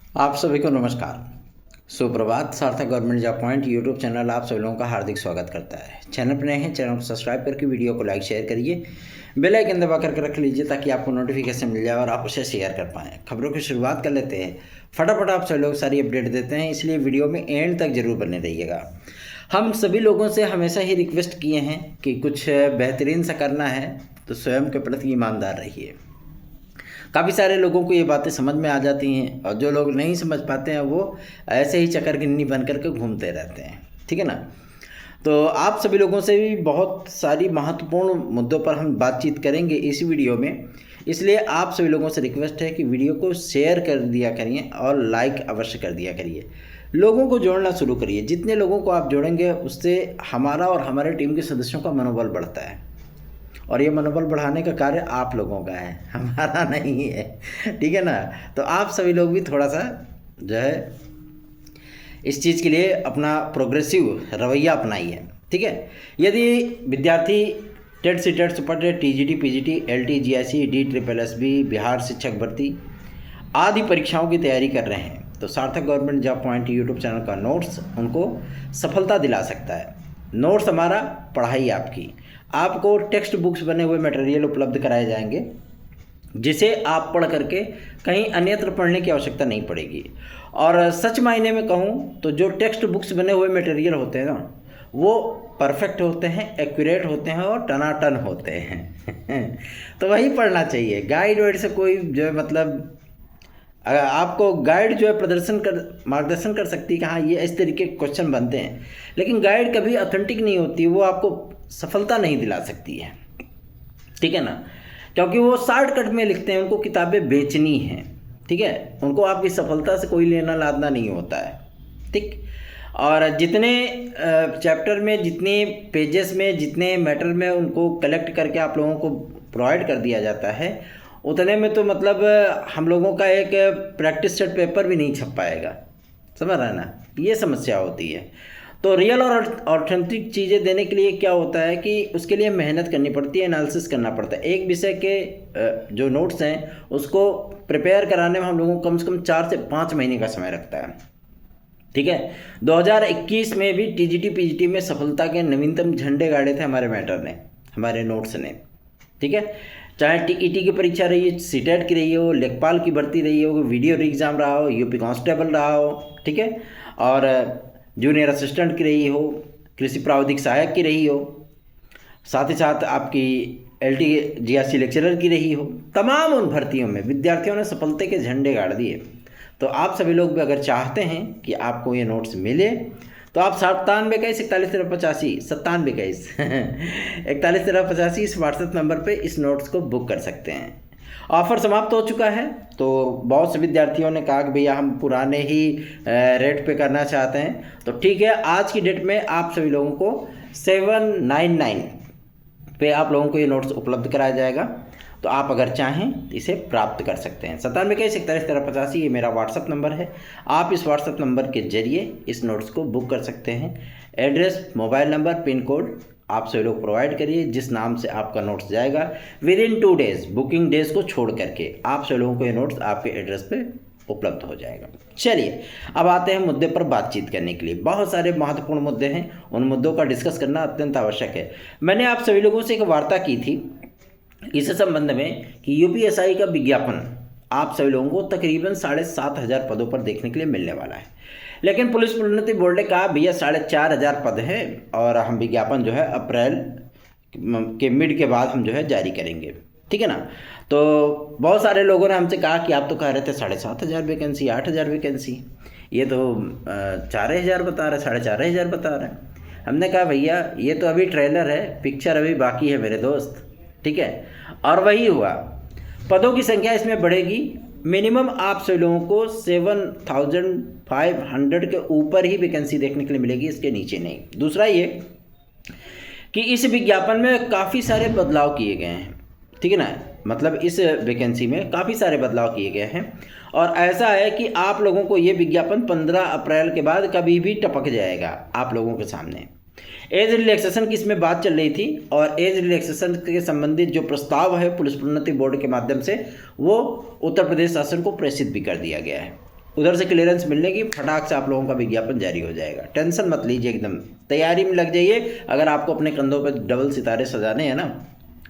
आप सभी को नमस्कार, सुप्रभात। सार्थक government job point YouTube channel आप सभी लोगों का हार्दिक स्वागत करता है। चैनल पर नए हैं, चैनल को सब्सक्राइब करके वीडियो को लाइक शेयर करिए, बेल आइकन दबा करके रख लीजिए ताकि आपको नोटिफिकेशन मिल जाए और आप उसे शेयर कर पाएँ। खबरों की शुरुआत कर लेते हैं। फटाफट आप सभी लोग सारी अपडेट देते हैं, इसलिए वीडियो में एंड तक जरूर बने रहिएगा। हम सभी लोगों से हमेशा ही रिक्वेस्ट किए हैं कि कुछ बेहतरीन सा करना है तो स्वयं के प्रति ईमानदार रहिए। काफ़ी सारे लोगों को ये बातें समझ में आ जाती हैं और जो लोग नहीं समझ पाते हैं वो ऐसे ही चक्करगिन्नी बन करके घूमते रहते हैं, ठीक है ना। तो आप सभी लोगों से भी बहुत सारी महत्वपूर्ण मुद्दों पर हम बातचीत करेंगे इस वीडियो में, इसलिए आप सभी लोगों से रिक्वेस्ट है कि वीडियो को शेयर कर दिया करिए और लाइक अवश्य कर दिया करिए। लोगों को जोड़ना शुरू करिए। जितने लोगों को आप जोड़ेंगे उससे हमारा और हमारे टीम के सदस्यों का मनोबल बढ़ता है और ये मनोबल बढ़ाने का कार्य आप लोगों का है, हमारा नहीं है, ठीक है ना। तो आप सभी लोग भी थोड़ा सा जो है इस चीज़ के लिए अपना प्रोग्रेसिव रवैया अपनाइए, ठीक है। यदि विद्यार्थी TET CTET super TET TGT PGT LT GIC D triple SB Bihar शिक्षक भर्ती आदि परीक्षाओं की तैयारी कर रहे हैं तो सार्थक government job point YouTube channel का नोट्स उनको सफलता दिला सकता है। नोट्स हमारा, पढ़ाई आपकी। आपको टेक्स्ट बुक्स बने हुए मटेरियल उपलब्ध कराए जाएंगे जिसे आप पढ़ करके कहीं अन्यत्र पढ़ने की आवश्यकता नहीं पड़ेगी। और सच मायने में कहूँ तो जो टेक्स्ट बुक्स बने हुए मटेरियल होते हैं ना, वो परफेक्ट होते हैं, एक्यूरेट होते हैं और टनाटन होते हैं तो वही पढ़ना चाहिए। गाइड वाइड से कोई जो है मतलब आपको गाइड जो है मार्गदर्शन कर सकती है कि हाँ ये इस तरीके के क्वेश्चन बनते हैं, लेकिन गाइड कभी ऑथेंटिक नहीं होती, वो आपको सफलता नहीं दिला सकती है, ठीक है ना। क्योंकि वो शॉर्टकट में लिखते हैं, उनको किताबें बेचनी हैं, ठीक है। उनको आपकी सफलता से कोई लेना लादना नहीं होता है, ठीक। और जितने चैप्टर में, जितने पेजेस में, जितने मैटर में उनको कलेक्ट करके आप लोगों को प्रोवाइड कर दिया जाता है, उतने में तो मतलब हम लोगों का एक प्रैक्टिस सेट पेपर भी नहीं छप पाएगा, समझ रहे ना। ये समस्या होती है। तो रियल और ऑथेंटिक चीज़ें देने के लिए क्या होता है कि उसके लिए मेहनत करनी पड़ती है, एनालिसिस करना पड़ता है। एक विषय के जो नोट्स हैं उसको प्रिपेयर कराने में हम लोगों को कम से कम 4 से 5 महीने का समय लगता है, ठीक है। 2021 में भी टीजीटी पीजीटी में सफलता के नवीनतम झंडे गाड़े थे हमारे मैटर ने, हमारे नोट्स ने, ठीक है। चाहे टीईटी की परीक्षा रही है, सीटेट की रही हो, लेखपाल की भर्ती रही हो, वीडियो एग्जाम रहा हो, यूपी कांस्टेबल रहा हो, ठीक है, और जूनियर असिस्टेंट की रही हो, कृषि प्रावधिक सहायक की रही हो, साथ ही साथ आपकी एलटी जीआरसी लेक्चरर की रही हो, तमाम उन भर्तियों में विद्यार्थियों ने सफलता के झंडे गाड़ दिए। तो आप सभी लोग भी अगर चाहते हैं कि आपको ये नोट्स मिले तो आप 9721 इस व्हाट्सएप नंबर पे इस नोट्स को बुक कर सकते हैं। ऑफ़र समाप्त हो चुका है तो बहुत से विद्यार्थियों ने कहा कि भैया हम पुराने ही रेट पे करना चाहते हैं, तो ठीक है, आज की डेट में आप सभी लोगों को 799 पे आप लोगों को ये नोट्स उपलब्ध कराया जाएगा। तो आप अगर चाहें तो इसे प्राप्त कर सकते हैं। 9721 ये मेरा व्हाट्सअप नंबर है। आप इस व्हाट्सअप नंबर के जरिए इस नोट्स को बुक कर सकते हैं। Address, mobile number, pin code आप सभी लोग प्रोवाइड करिए जिस नाम से आपका नोट्स जाएगा। With in 2 days, booking days को छोड़ करके आप सभी लोगों को ये नोट्स आपके एड्रेस पे उपलब्ध हो जाएगा। चलिए अब आते हैं मुद्दे पर बातचीत करने के लिए। बहुत सारे महत्वपूर्ण मुद्दे हैं, उन मुद्दों का डिस्कस करना अत्यंत आवश्यक है। मैंने आप सभी लोगों से एक वार्ता की थी इस संबंध में कि यूपीएसआई का विज्ञापन आप सभी लोगों को तकरीबन 7,500 पदों पर देखने के लिए मिलने वाला है, लेकिन पुलिस प्रोन्नति बोर्ड ने कहा भैया 4,500 पद हैं और हम विज्ञापन जो है अप्रैल के मिड के बाद हम जो है जारी करेंगे, ठीक है ना। तो बहुत सारे लोगों ने हमसे कहा कि आप तो कह रहे थे 7,500 वैकेंसी, 8,000 वैकेंसी, ये तो 4,000 बता रहे, 4,500 बता रहे हैं। हमने कहा भैया ये तो अभी ट्रेलर है, पिक्चर अभी बाकी है मेरे दोस्त, ठीक है। और वही हुआ, पदों की संख्या इसमें बढ़ेगी। मिनिमम आप सभी लोगों को 7,500 के ऊपर ही वैकेंसी देखने के लिए मिलेगी, इसके नीचे नहीं। दूसरा ये कि इस विज्ञापन में काफ़ी सारे बदलाव किए गए हैं, ठीक है ना। मतलब इस वैकेंसी में काफ़ी सारे बदलाव किए गए हैं और ऐसा है कि आप लोगों को ये विज्ञापन 15 अप्रैल के बाद कभी भी टपक जाएगा आप लोगों के सामने। एज रिलैक्सेशन की इसमें बात चल रही थी और एज रिलैक्सेशन के संबंधित जो प्रस्ताव है पुलिस प्रोन्नति बोर्ड के माध्यम से वो उत्तर प्रदेश शासन को प्रेषित भी कर दिया गया है, उधर से क्लियरेंस मिलने की फटाक से आप लोगों का विज्ञापन जारी हो जाएगा। टेंशन मत लीजिए, एकदम तैयारी में लग जाइए। अगर आपको अपने कंधों पर डबल सितारे सजाने हैं ना,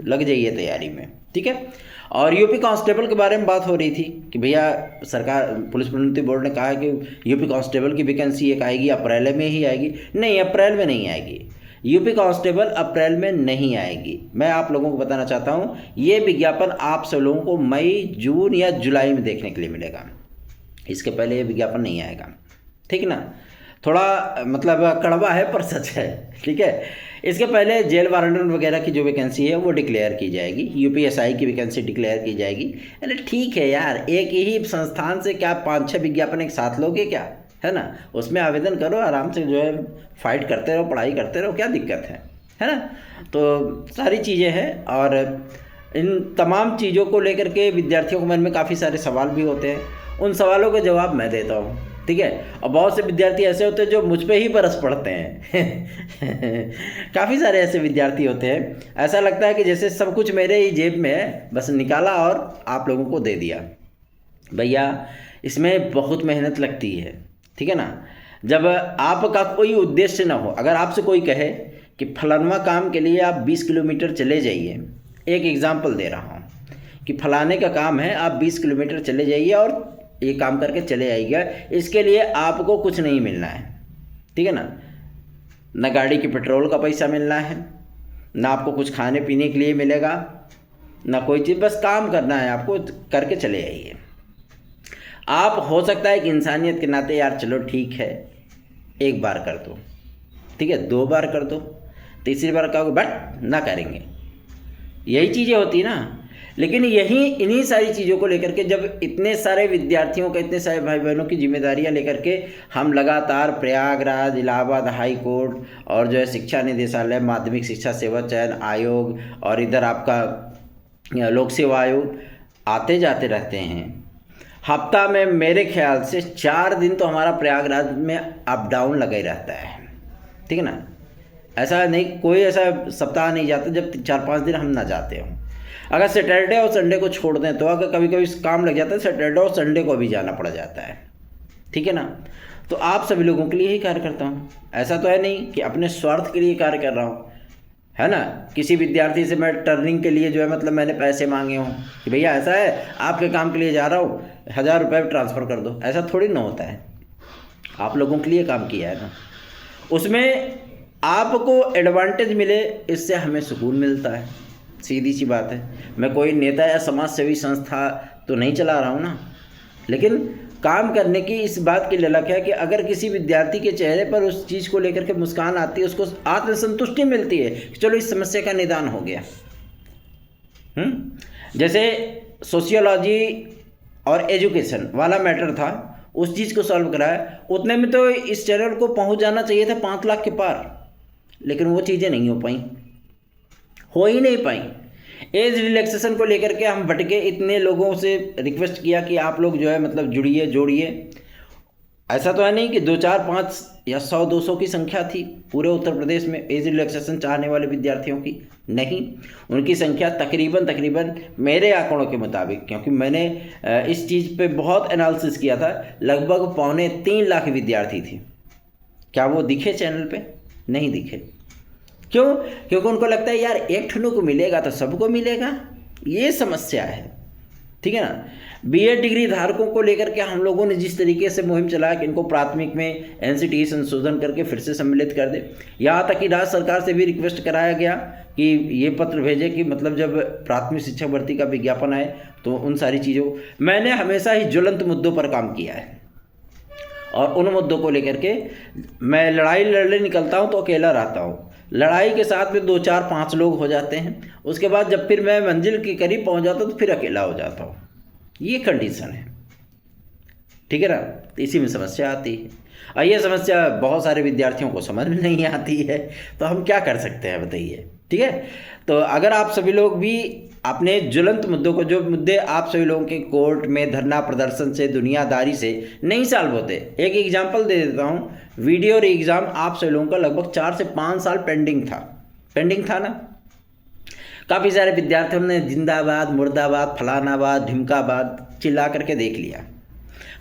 लग जाइए तैयारी में, ठीक है। और यूपी कांस्टेबल के बारे में बात हो रही थी कि भैया सरकार पुलिस प्रोन्नति बोर्ड ने कहा है कि यूपी कांस्टेबल की वैकेंसी एक आएगी, अप्रैल में ही आएगी। नहीं, अप्रैल में नहीं आएगी। यूपी कांस्टेबल अप्रैल में नहीं आएगी। मैं आप लोगों को बताना चाहता हूँ, ये विज्ञापन आप सब लोगों को मई, जून या जुलाई में देखने के लिए मिलेगा। इसके पहले ये विज्ञापन नहीं आएगा, ठीक ना। थोड़ा मतलब कड़वा है पर सच है, ठीक है। इसके पहले जेल वार्डन वगैरह की जो वैकेंसी है वो डिक्लेयर की जाएगी, यूपीएसआई की वैकेंसी डिक्लेयर की जाएगी। अरे ठीक है यार, एक ही संस्थान से क्या 5-6 विज्ञापन एक साथ लोगे क्या, है ना। उसमें आवेदन करो, आराम से जो है फाइट करते रहो, पढ़ाई करते रहो, क्या दिक्कत है ना। तो सारी चीज़ें हैं और इन तमाम चीज़ों को लेकर के विद्यार्थियों के मन में काफ़ी सारे सवाल भी होते हैं। उन सवालों के जवाब मैं देता हूँ, ठीक है। और बहुत से विद्यार्थी ऐसे होते हैं जो मुझ पे ही बरस पड़ते हैं काफ़ी सारे ऐसे विद्यार्थी होते हैं, ऐसा लगता है कि जैसे सब कुछ मेरे ही जेब में है, बस निकाला और आप लोगों को दे दिया। भैया इसमें बहुत मेहनत लगती है, ठीक है ना। जब आपका कोई उद्देश्य ना हो, अगर आपसे कोई कहे कि फलानवा काम के लिए आप 20 किलोमीटर चले जाइए, एक एग्जाम्पल दे रहा हूँ कि फलाने का काम है, आप 20 किलोमीटर चले जाइए और ये काम करके चले आइएगा, इसके लिए आपको कुछ नहीं मिलना है, ठीक है ना गाड़ी की पेट्रोल का पैसा मिलना है, ना आपको कुछ खाने पीने के लिए मिलेगा, ना कोई चीज़, बस काम करना है आपको, करके चले आइए। आप हो सकता है कि इंसानियत के नाते यार चलो ठीक है, एक बार कर दो, ठीक है, 2 बार कर दो, तीसरी बार कहोगे बट ना करेंगे, यही चीज़ें होती ना। लेकिन इन्हीं सारी चीज़ों को लेकर के जब इतने सारे विद्यार्थियों का, इतने सारे भाई बहनों की जिम्मेदारियां लेकर के हम लगातार प्रयागराज, इलाहाबाद हाई कोर्ट और जो है शिक्षा निदेशालय, माध्यमिक शिक्षा सेवा चयन आयोग और इधर आपका लोक सेवा आयोग आते जाते रहते हैं, हफ्ता में मेरे ख्याल से 4 दिन तो हमारा प्रयागराज में अप डाउन लगा ही रहता है, ठीक है ना। ऐसा नहीं, कोई ऐसा सप्ताह नहीं जाता जब 4-5 दिन हम ना जाते हों। अगर सैटरडे और संडे को छोड़ दें तो अगर कभी कभी काम लग जाता है, सैटरडे और संडे को भी जाना पड़ जाता है, ठीक है ना। तो आप सभी लोगों के लिए ही कार्य करता हूँ, ऐसा तो है नहीं कि अपने स्वार्थ के लिए कार्य कर रहा हूँ, है ना। किसी विद्यार्थी से मैं टर्निंग के लिए जो है मतलब मैंने पैसे मांगे हों कि भैया ऐसा है आपके काम के लिए जा रहा हूँ, 1000 रुपये ट्रांसफ़र कर दो, ऐसा थोड़ी ना होता है। आप लोगों के लिए काम किया है ना, उसमें आपको एडवांटेज मिले, इससे हमें सुकून मिलता है, सीधी सी बात है। मैं कोई नेता या समाज सेवी संस्था तो नहीं चला रहा हूँ ना, लेकिन काम करने की इस बात की ललक है कि अगर किसी विद्यार्थी के चेहरे पर उस चीज़ को लेकर के मुस्कान आती है, उसको आत्मसंतुष्टि मिलती है कि चलो इस समस्या का निदान हो गया। जैसे सोशियोलॉजी और एजुकेशन वाला मैटर था, उस चीज़ को सॉल्व कराया, उतने में तो इस चैनल को पहुंच जाना चाहिए था 5 लाख के पार, लेकिन वो चीज़ें नहीं हो ही नहीं पाई। एज रिलैक्सेशन को लेकर के हम भटके, इतने लोगों से रिक्वेस्ट किया कि आप लोग जो है मतलब जुड़िए जोड़िए। ऐसा तो है नहीं कि 2, 4, 5 या 100, 200 की संख्या थी पूरे उत्तर प्रदेश में एज रिलैक्सेशन चाहने वाले विद्यार्थियों की, नहीं, उनकी संख्या तकरीबन मेरे आंकड़ों के मुताबिक, क्योंकि मैंने इस चीज़ पे बहुत एनालिसिस किया था, लगभग 2.25 लाख विद्यार्थी थे। क्या वो दिखे चैनल पे? नहीं दिखे। क्यों? क्योंकि उनको लगता है यार एक ठनों को मिलेगा तो सबको मिलेगा, ये समस्या है, ठीक है ना। बीएड डिग्री धारकों को लेकर के हम लोगों ने जिस तरीके से मुहिम चलाया कि इनको प्राथमिक में एनसीटीई संशोधन करके फिर से सम्मिलित कर दे, यहाँ तक कि राज्य सरकार से भी रिक्वेस्ट कराया गया कि ये पत्र भेजे कि मतलब जब प्राथमिक शिक्षक भर्ती का विज्ञापन आए तो उन सारी चीज़ों, मैंने हमेशा ही ज्वलंत मुद्दों पर काम किया है और उन मुद्दों को लेकर के मैं लड़ाई लड़ने निकलता हूँ तो अकेला रहता हूँ, लड़ाई के साथ में 2, 4, 5 लोग हो जाते हैं, उसके बाद जब फिर मैं मंजिल के करीब पहुँच जाता हूँ तो फिर अकेला हो जाता हूँ। ये कंडीशन है, ठीक है ना। इसी में समस्या आती है और ये समस्या बहुत सारे विद्यार्थियों को समझ में नहीं आती है, तो हम क्या कर सकते हैं बताइए, ठीक है। तो अगर आप सभी लोग भी अपने ज्वलंत मुद्दों को, जो मुद्दे आप सभी लोगों के कोर्ट में धरना प्रदर्शन से, दुनियादारी से नहीं सॉल्व होते, एक एग्जांपल दे देता हूँ, वीडियो और एग्ज़ाम आप सभी लोगों का लगभग 4 से 5 साल पेंडिंग था ना। काफ़ी सारे विद्यार्थियों ने जिंदाबाद, मुर्दाबाद, फलानाबाद, ढिमकाबाद चिल्ला करके देख लिया।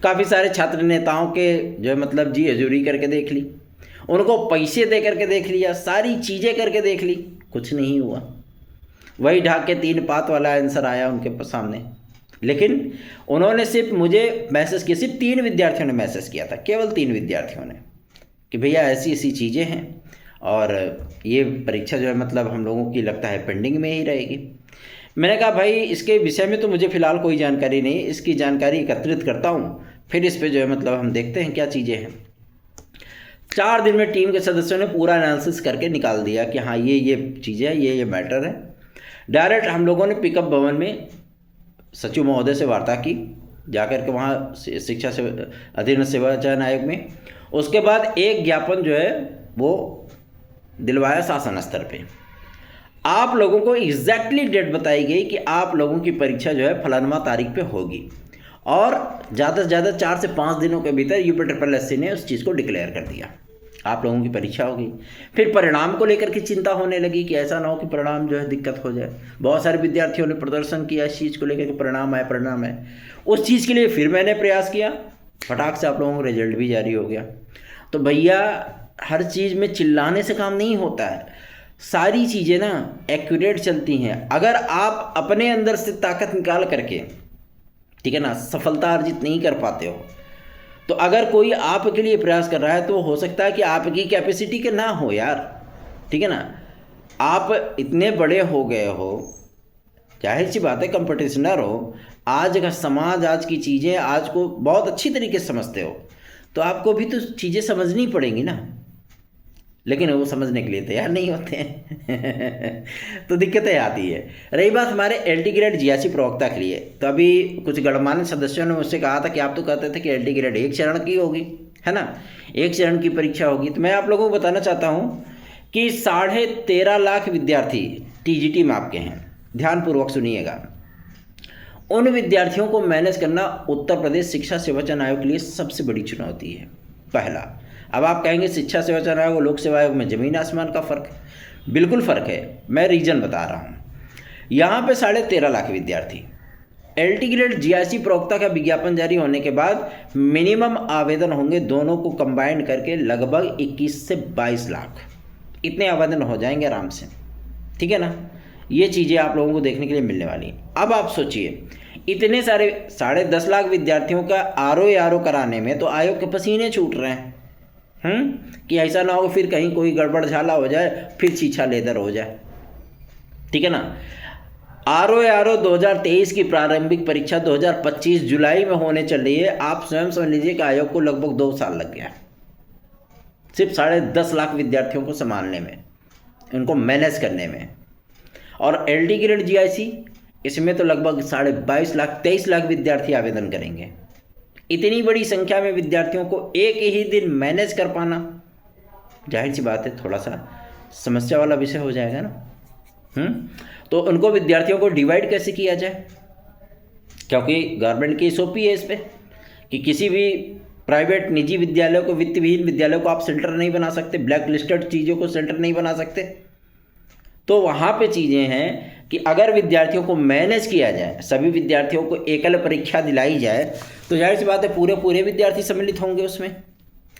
काफ़ी सारे छात्र नेताओं के जो है मतलब जी हजूरी करके देख ली, उनको पैसे दे करके देख लिया, सारी चीज़ें करके देख ली, कुछ नहीं हुआ। वही ढाक के 3 पात वाला आंसर आया उनके सामने। लेकिन उन्होंने सिर्फ मुझे मैसेज किया, सिर्फ 3 विद्यार्थियों ने मैसेज किया था, केवल 3 विद्यार्थियों ने, कि भैया ऐसी ऐसी चीज़ें हैं और ये परीक्षा जो है मतलब हम लोगों की लगता है पेंडिंग में ही रहेगी। मैंने कहा भाई इसके विषय में तो मुझे फ़िलहाल कोई जानकारी नहीं, इसकी जानकारी एकत्रित करता हूँ, फिर इस पे जो है मतलब हम देखते हैं क्या चीज़ें हैं। 4 दिन में टीम के सदस्यों ने पूरा एनालिसिस करके निकाल दिया कि हाँ ये चीज़ें, ये मैटर है। डायरेक्ट हम लोगों ने पिकअप भवन में सचिव महोदय से वार्ता की, जाकर के वहाँ शिक्षा से अधीन सेवा चयन आयोग में। उसके बाद एक ज्ञापन जो है वो दिलवाया शासन स्तर पे। आप लोगों को एग्जैक्टली डेट बताई गई कि आप लोगों की परीक्षा जो है फलानवा तारीख पे होगी, और ज़्यादा से ज़्यादा 4 से 5 दिनों के भीतर UPSSC ने उस चीज़ को डिक्लेयर कर दिया, आप लोगों की परीक्षा होगी। फिर परिणाम को लेकर के चिंता होने लगी कि ऐसा ना हो कि परिणाम जो है दिक्कत हो जाए। बहुत सारे विद्यार्थियों ने प्रदर्शन किया इस चीज़ को लेकर के परिणाम आए। उस चीज़ के लिए फिर मैंने प्रयास किया, फटाक से आप लोगों को रिजल्ट भी जारी हो गया। तो भैया हर चीज़ में चिल्लाने से काम नहीं होता है, सारी चीज़ें ना एक्यूरेट चलती हैं। अगर आप अपने अंदर से ताकत निकाल करके, ठीक है ना, सफलता अर्जित नहीं कर पाते हो, तो अगर कोई आपके लिए प्रयास कर रहा है तो हो सकता है कि आपकी कैपेसिटी के ना हो यार, ठीक है ना। आप इतने बड़े हो गए हो, जाहिर सी बात है कंपटिशनर हो, आज का समाज, आज की चीज़ें आज को बहुत अच्छी तरीके से समझते हो, तो आपको भी तो चीज़ें समझनी पड़ेंगी ना, लेकिन वो समझने के लिए तैयार नहीं होते हैं तो दिक्कतें आती है। रही बात हमारे LT ग्रेड GRC प्रवक्ता के लिए, तो अभी कुछ गणमान्य सदस्यों ने मुझसे कहा था कि आप तो कहते थे कि LT ग्रेड 1 चरण की होगी, है ना, 1 चरण की परीक्षा होगी। तो मैं आप लोगों को बताना चाहता हूँ कि 13.5 लाख विद्यार्थी TGT में आपके हैं। ध्यानपूर्वक सुनिएगा, उन विद्यार्थियों को मैनेज करना उत्तर प्रदेश शिक्षा सेवा चयन आयोग के लिए सबसे बड़ी चुनौती है, पहला। अब आप कहेंगे शिक्षा सेवा चयन आयोग और लोक सेवा आयोग में ज़मीन आसमान का फ़र्क है, बिल्कुल फ़र्क है। मैं रीजन बता रहा हूँ। यहाँ पे 13.5 लाख विद्यार्थी, LT ग्रेड GRC प्रवक्ता का विज्ञापन जारी होने के बाद मिनिमम आवेदन होंगे दोनों को कंबाइंड करके लगभग 21 से 22 लाख, इतने आवेदन हो जाएंगे आराम से, ठीक है ना। ये चीज़ें आप लोगों को देखने के लिए मिलने वाली हैं। अब आप सोचिए, इतने सारे 10.5 लाख विद्यार्थियों का RO कराने में तो आयोग के पसीने छूट रहे हैं, कि ऐसा ना हो फिर कहीं कोई गड़बड़ झाला हो जाए, फिर छीछा लेदर हो जाए, ठीक है ना। RO 2023 की प्रारंभिक परीक्षा 2025 जुलाई में होने चल रही है। आप स्वयं समझ लीजिए कि आयोग को लगभग 2 साल लग गया सिर्फ 10.5 लाख विद्यार्थियों को संभालने में, उनको मैनेज करने में। और LT ग्रेड GRC इसमें तो लगभग 22.5 लाख 23 लाख विद्यार्थी आवेदन करेंगे। इतनी बड़ी संख्या में विद्यार्थियों को एक ही दिन मैनेज कर पाना, जाहिर सी बात है थोड़ा सा समस्या वाला विषय हो जाएगा ना। तो उनको विद्यार्थियों को डिवाइड कैसे किया जाए, क्योंकि गवर्नमेंट की SOP है इस पर कि किसी भी प्राइवेट निजी विद्यालय को, वित्त विहीन विद्यालय को आप सेंटर नहीं बना सकते, ब्लैक लिस्टेड चीज़ों को सेंटर नहीं बना सकते। तो वहाँ पे चीज़ें हैं कि अगर विद्यार्थियों को मैनेज किया जाए, सभी विद्यार्थियों को एकल परीक्षा दिलाई जाए, तो जाहिर सी बात है पूरे विद्यार्थी सम्मिलित होंगे उसमें,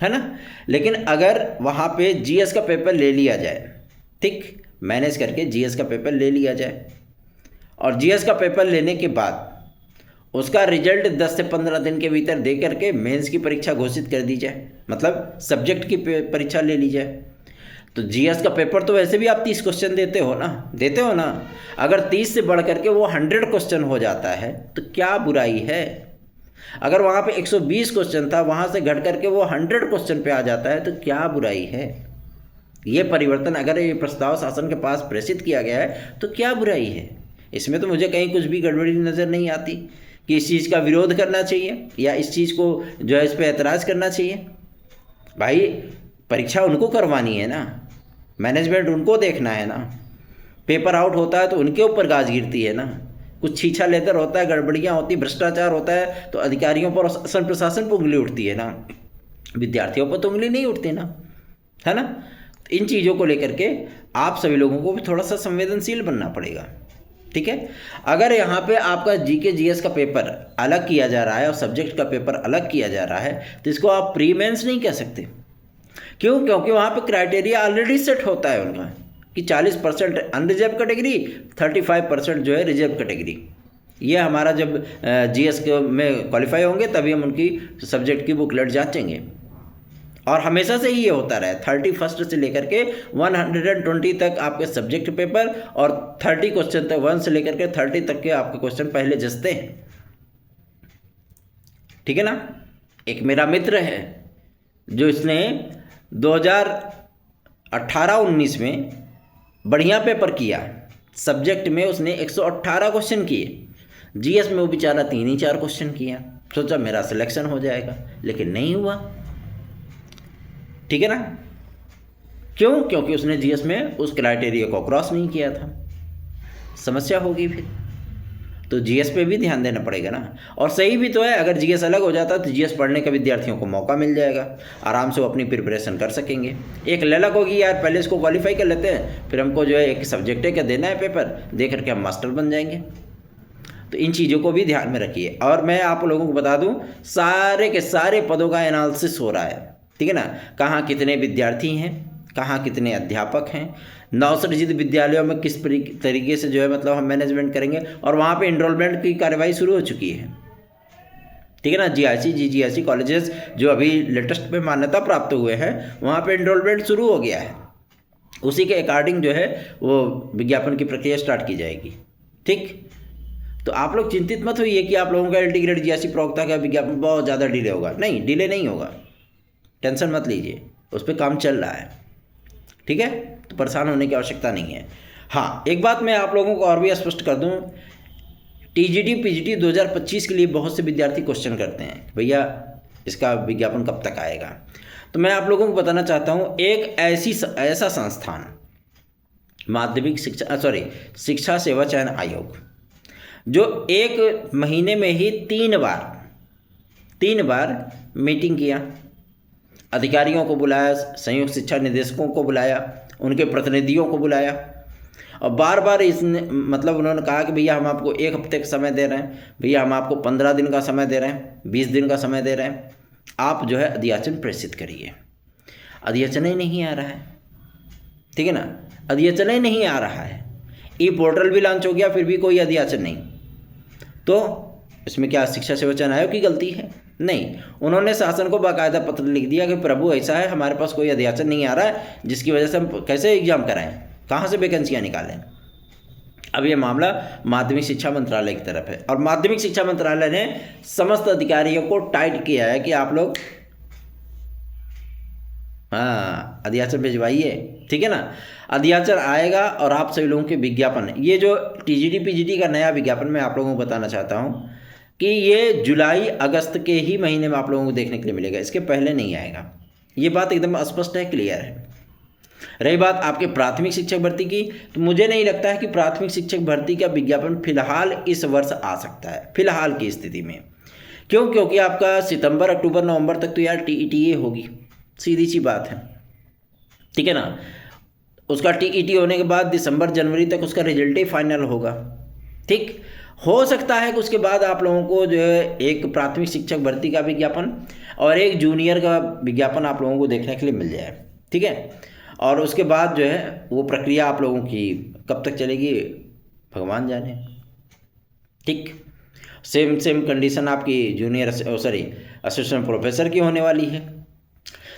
है ना। लेकिन अगर वहाँ पे GS का पेपर ले लिया जाए, ठीक, मैनेज करके GS का पेपर ले लिया जाए, और GS का पेपर लेने के बाद उसका रिजल्ट 10 से 15 दिन के भीतर दे करके मेंस की परीक्षा घोषित कर दी जाए, मतलब सब्जेक्ट की परीक्षा ले ली जाए। तो GS का पेपर तो वैसे भी आप 30 क्वेश्चन देते हो ना। अगर 30 से बढ़ करके वो 100 क्वेश्चन हो जाता है तो क्या बुराई है। अगर वहाँ पे 120 क्वेश्चन था, वहाँ से घट करके वो 100 क्वेश्चन पे आ जाता है तो क्या बुराई है। ये परिवर्तन, अगर ये प्रस्ताव शासन के पास प्रेषित किया गया है तो क्या बुराई है। इसमें तो मुझे कहीं कुछ भी गड़बड़ी नज़र नहीं आती कि इस चीज़ का विरोध करना चाहिए या इस चीज़ को जो है इस पर ऐतराज़ करना चाहिए। भाई परीक्षा उनको करवानी है ना, मैनेजमेंट उनको देखना है ना। पेपर आउट होता है तो उनके ऊपर गाज गिरती है ना। कुछ छीछा लेदर होता है, गड़बड़ियाँ होती, भ्रष्टाचार होता है तो अधिकारियों पर, शासन प्रशासन पर उंगली उठती है ना, विद्यार्थियों पर तो उंगली नहीं उठती ना, है ना। इन चीज़ों को लेकर के आप सभी लोगों को भी थोड़ा सा संवेदनशील बनना पड़ेगा, ठीक है। अगर यहाँ पे आपका जीके जीएस का पेपर अलग किया जा रहा है और सब्जेक्ट का पेपर अलग किया जा रहा है तो इसको आप प्री मेंस नहीं कह सकते। क्यों? क्योंकि वहाँ पे क्राइटेरिया ऑलरेडी सेट होता है उनका कि 40% अनरिजर्व कैटेगरी, 35% जो है रिजर्व कैटेगरी। ये हमारा जब जीएस में क्वालिफाई होंगे तभी हम उनकी सब्जेक्ट की बुकलेट जांचेंगे। और हमेशा से ही ये होता रहा है, 31 से लेकर के 120 तक आपके सब्जेक्ट पेपर और 30 क्वेश्चन तक, 1 से लेकर के 30 तक के आपके क्वेश्चन पहले जचते हैं। ठीक है ना। एक मेरा मित्र है जो इसने 2018-19 में बढ़िया पेपर किया, सब्जेक्ट में उसने 118 क्वेश्चन किए, जीएस में वो बेचारा 3 ही 4 क्वेश्चन किया, सोचा मेरा सिलेक्शन हो जाएगा, लेकिन नहीं हुआ। ठीक है ना। क्यों? क्योंकि उसने जीएस में उस क्राइटेरिया को क्रॉस नहीं किया था। समस्या होगी फिर। तो जीएस पे भी ध्यान देना पड़ेगा ना। और सही भी तो है, अगर जीएस अलग हो जाता तो जीएस पढ़ने का विद्यार्थियों को मौका मिल जाएगा, आराम से वो अपनी प्रिपरेशन कर सकेंगे। एक ललक होगी यार, पहले इसको क्वालिफाई कर लेते हैं, फिर हमको जो है एक सब्जेक्ट का देना है पेपर, दे करके हम मास्टर बन जाएंगे। तो इन चीज़ों को भी ध्यान में रखिए। और मैं आप लोगों को बता दूं, सारे के सारे पदों का एनालिसिस हो रहा है। ठीक है ना। कहाँ कितने विद्यार्थी हैं, कहाँ कितने अध्यापक हैं, नवसृजित विद्यालयों में किस तरीके से जो है मतलब हम मैनेजमेंट करेंगे, और वहाँ पे इनरोलमेंट की कार्रवाई शुरू हो चुकी है। ठीक है ना। जीआईसी जीजीआईसी कॉलेजेस जो अभी लेटेस्ट में मान्यता प्राप्त हुए हैं, वहाँ पे इनरोलमेंट शुरू हो गया है। उसी के अकॉर्डिंग जो है वो विज्ञापन की प्रक्रिया स्टार्ट की जाएगी। ठीक। तो आप लोग चिंतित मत होइए कि आप लोगों का इंटीग्रेटेड जीआईसी प्रवक्ता का विज्ञापन बहुत ज़्यादा डिले होगा। नहीं, डिले नहीं होगा, टेंशन मत लीजिए, उस पर काम चल रहा है। ठीक है। तो परेशान होने की आवश्यकता नहीं है। हाँ, एक बात मैं आप लोगों को और भी स्पष्ट कर दूं, टीजीटी पीजीटी 2025 के लिए बहुत से विद्यार्थी क्वेश्चन करते हैं, भैया इसका विज्ञापन कब तक आएगा। तो मैं आप लोगों को बताना चाहता हूं, एक ऐसा संस्थान माध्यमिक शिक्षा सेवा चयन आयोग, जो 1 महीने में ही 3 बार मीटिंग किया, अधिकारियों को बुलाया, संयुक्त शिक्षा निदेशकों को बुलाया, उनके प्रतिनिधियों को बुलाया, और बार बार मतलब उन्होंने कहा कि भैया हम आपको 1 हफ्ते का समय दे रहे हैं, भैया हम आपको 15 दिन का समय दे रहे हैं, 20 दिन का समय दे रहे हैं, आप जो है अध्याचन प्रेषित करिए। अध्याचन ही नहीं आ रहा है। ठीक है ना। अध्याचन ही नहीं आ रहा है। ई पोर्टल भी लॉन्च हो गया, फिर भी कोई अध्याचन नहीं। तो इसमें क्या शिक्षा सेवा चयन आयोग की गलती है? नहीं, उन्होंने शासन को बाकायदा पत्र लिख दिया कि प्रभु ऐसा है, हमारे पास कोई अध्याचन नहीं आ रहा है, जिसकी वजह से हम कैसे एग्जाम कराएं, कहाँ से वैकेंसियाँ निकालें। अब ये मामला माध्यमिक शिक्षा मंत्रालय की तरफ है, और माध्यमिक शिक्षा मंत्रालय ने समस्त अधिकारियों को टाइट किया है कि आप लोग हाँ अध्याचन भिजवाइए। ठीक है ना। अध्याचन आएगा और आप सभी लोगों के विज्ञापन, ये जो टीजीटी पीजीटी का नया विज्ञापन मैं आप लोगों को बताना चाहता हूँ कि ये जुलाई अगस्त के ही महीने में आप लोगों को देखने के लिए मिलेगा, इसके पहले नहीं आएगा। ये बात एकदम स्पष्ट है, क्लियर है। रही बात आपके प्राथमिक शिक्षक भर्ती की, तो मुझे नहीं लगता है कि प्राथमिक शिक्षक भर्ती का विज्ञापन फिलहाल इस वर्ष आ सकता है, फिलहाल की स्थिति में। क्यों? क्योंकि आपका सितंबर अक्टूबर नवंबर तक तो यार टीईटी होगी, सीधी सी बात है। ठीक है ना। उसका टीईटी होने के बाद दिसंबर जनवरी तक उसका रिजल्ट ही फाइनल होगा। ठीक। हो सकता है कि उसके बाद आप लोगों को जो है एक प्राथमिक शिक्षक भर्ती का विज्ञापन और एक जूनियर का विज्ञापन आप लोगों को देखने के लिए मिल जाए। ठीक है। और उसके बाद जो है वो प्रक्रिया आप लोगों की कब तक चलेगी भगवान जाने। ठीक। सेम कंडीशन आपकी जूनियर असिस्टेंट प्रोफेसर की होने वाली है।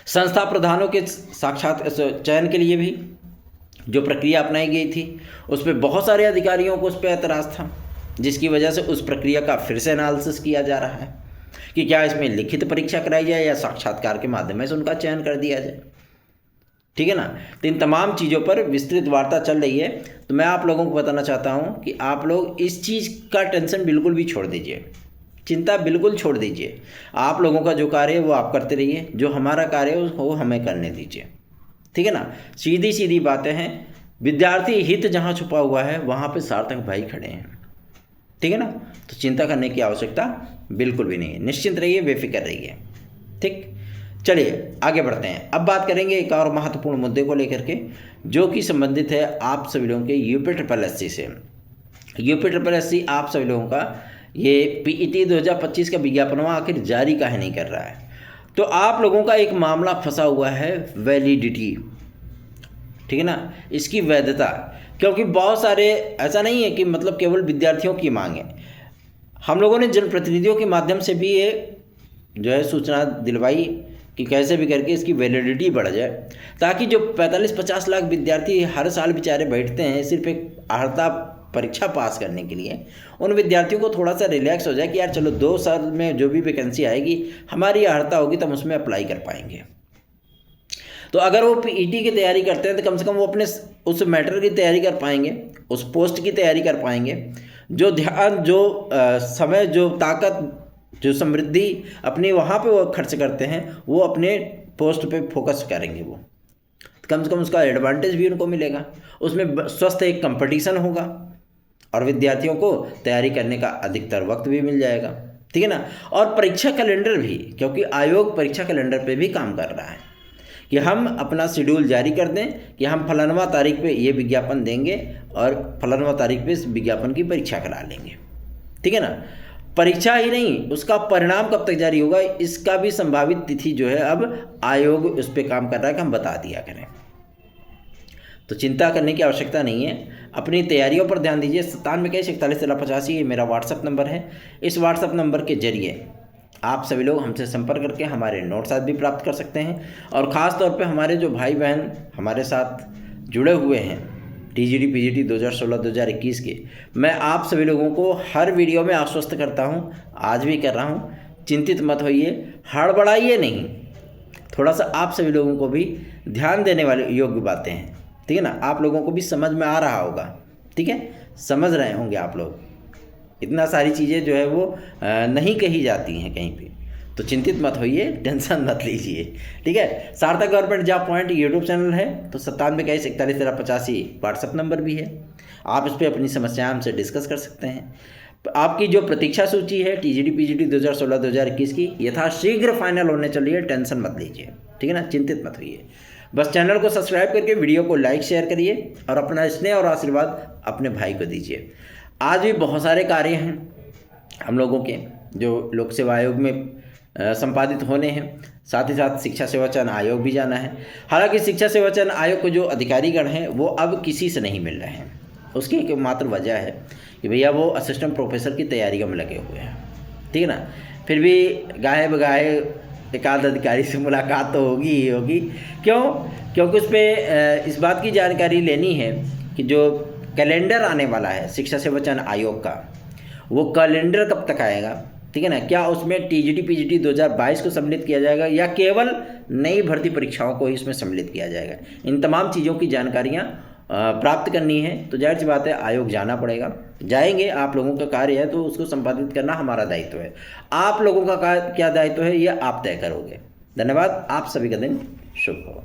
संस्था प्रधानों के साक्षात चयन के लिए भी जो प्रक्रिया अपनाई गई थी, उस पर बहुत सारे अधिकारियों को उस पर एतराज़ था, जिसकी वजह से उस प्रक्रिया का फिर से एनालिसिस किया जा रहा है कि क्या इसमें लिखित परीक्षा कराई जाए या साक्षात्कार के माध्यम से उनका चयन कर दिया जाए। ठीक है ना। तो इन तमाम चीज़ों पर विस्तृत वार्ता चल रही है। तो मैं आप लोगों को बताना चाहता हूँ कि आप लोग इस चीज़ का टेंशन बिल्कुल भी छोड़ दीजिए, चिंता बिल्कुल छोड़ दीजिए। आप लोगों का जो कार्य है वो आप करते रहिए, जो हमारा कार्य है वो हमें करने दीजिए। ठीक है ना। सीधी सीधी बातें हैं। विद्यार्थी हित जहाँ छुपा हुआ है वहाँ पे सार्थक भाई खड़े हैं। ठीक है ना। तो चिंता करने की आवश्यकता बिल्कुल भी नहीं है, निश्चिंत रहिए, बेफिक्र रहिए। ठीक। चलिए आगे बढ़ते हैं। अब बात करेंगे एक और महत्वपूर्ण मुद्दे को लेकर के, जो कि संबंधित है आप सभी लोगों के यूपी SSSC से। यूपी SSSC आप सभी लोगों का ये PET 2025 का विज्ञापन आखिर जारी काहे नहीं कर रहा है? तो आप लोगों का एक मामला फंसा हुआ है वैलिडिटी, ठीक है ना, इसकी वैधता। क्योंकि बहुत सारे, ऐसा नहीं है कि मतलब केवल विद्यार्थियों की मांग है, हम लोगों ने जनप्रतिनिधियों के माध्यम से भी ये जो है सूचना दिलवाई कि कैसे भी करके इसकी वैलिडिटी बढ़ जाए, ताकि जो 45-50 लाख विद्यार्थी हर साल बेचारे बैठते हैं सिर्फ एक अर्हता परीक्षा पास करने के लिए, उन विद्यार्थियों को थोड़ा सा रिलैक्स हो जाए कि यार चलो 2 साल में जो भी वैकेंसी आएगी हमारी अर्हता होगी तो हम उसमें अप्लाई कर पाएंगे। तो अगर वो PET की तैयारी करते हैं तो कम से कम वो अपने उस मैटर की तैयारी कर पाएंगे, उस पोस्ट की तैयारी कर पाएंगे। जो ध्यान, जो समय, जो ताकत, जो समृद्धि अपनी वहाँ पे वो खर्च करते हैं वो अपने पोस्ट पे फोकस करेंगे। वो कम से कम उसका एडवांटेज भी उनको मिलेगा, उसमें स्वस्थ एक कंपटीशन होगा और विद्यार्थियों को तैयारी करने का अधिकतर वक्त भी मिल जाएगा, ठीक है ना। और परीक्षा कैलेंडर भी, क्योंकि आयोग परीक्षा कैलेंडर पे भी काम कर रहा है कि हम अपना शेड्यूल जारी कर दें कि हम फलानवा तारीख पे ये विज्ञापन देंगे और फलानवा तारीख पे इस विज्ञापन की परीक्षा करा लेंगे, ठीक है ना। परीक्षा ही नहीं, उसका परिणाम कब तक जारी होगा इसका भी संभावित तिथि जो है अब आयोग उस पर काम कर रहा है कि हम बता दिया करें। तो चिंता करने की आवश्यकता नहीं है, अपनी तैयारियों पर ध्यान दीजिए। 9721411385 ये मेरा व्हाट्सअप नंबर है। इस व्हाट्सअप नंबर के जरिए आप सभी लोग हमसे संपर्क करके हमारे नोट्स आदि भी प्राप्त कर सकते हैं। और ख़ास तौर पे हमारे जो भाई बहन हमारे साथ जुड़े हुए हैं TGT PGT 2016-2021 के, मैं आप सभी लोगों को हर वीडियो में आश्वस्त करता हूं, आज भी कर रहा हूं, चिंतित मत होइए, हड़बड़ाइए नहीं। थोड़ा सा आप सभी लोगों को भी ध्यान देने वाले योग्य बातें हैं, ठीक है ना। आप लोगों को भी समझ में आ रहा होगा, ठीक है, समझ रहे होंगे आप लोग। इतना सारी चीज़ें जो है वो नहीं कही जाती हैं कहीं पे, तो चिंतित मत होइए, टेंशन मत लीजिए, ठीक है। सार्थक government job point YouTube channel है, तो 9721411385 व्हाट्सअप नंबर भी है। आप इस पर अपनी समस्या हमसे डिस्कस कर सकते हैं। आपकी जो प्रतीक्षा सूची है TGT PGT 2016-2021 की यथाशीघ्र फाइनल होने चली है, टेंशन मत लीजिए, ठीक है ना, चिंतित मत होइए। बस चैनल को सब्सक्राइब करके वीडियो को लाइक शेयर करिए और अपना स्नेह और आशीर्वाद अपने भाई को दीजिए। आज भी बहुत सारे कार्य हैं हम लोगों के जो लोक सेवा आयोग में संपादित होने हैं, साथ ही साथ शिक्षा सेवा चयन आयोग भी जाना है। हालांकि शिक्षा सेवा चयन आयोग को जो अधिकारीगण हैं वो अब किसी से नहीं मिल रहे हैं, उसकी एक मात्र वजह है कि भैया वो असिस्टेंट प्रोफेसर की तैयारियों में लगे हुए हैं, ठीक है ना। फिर भी गाहे बगाहे एकाध अधिकारी से मुलाकात तो होगी ही होगी। क्यों? क्योंकि उस पर इस बात की जानकारी लेनी है कि जो कैलेंडर आने वाला है शिक्षा सेवा चयन आयोग का, वो कैलेंडर कब तक आएगा, ठीक है ना। क्या उसमें TGT PGT 2022 को सम्मिलित किया जाएगा या केवल नई भर्ती परीक्षाओं को ही इसमें सम्मिलित किया जाएगा? इन तमाम चीज़ों की जानकारियाँ प्राप्त करनी है तो जाहिर सी बात है आयोग जाना पड़ेगा। जाएंगे, आप लोगों का कार्य है तो उसको संपादित करना हमारा दायित्व है। आप लोगों का क्या दायित्व है ये आप तय करोगे। धन्यवाद, आप सभी का दिन शुभ हो।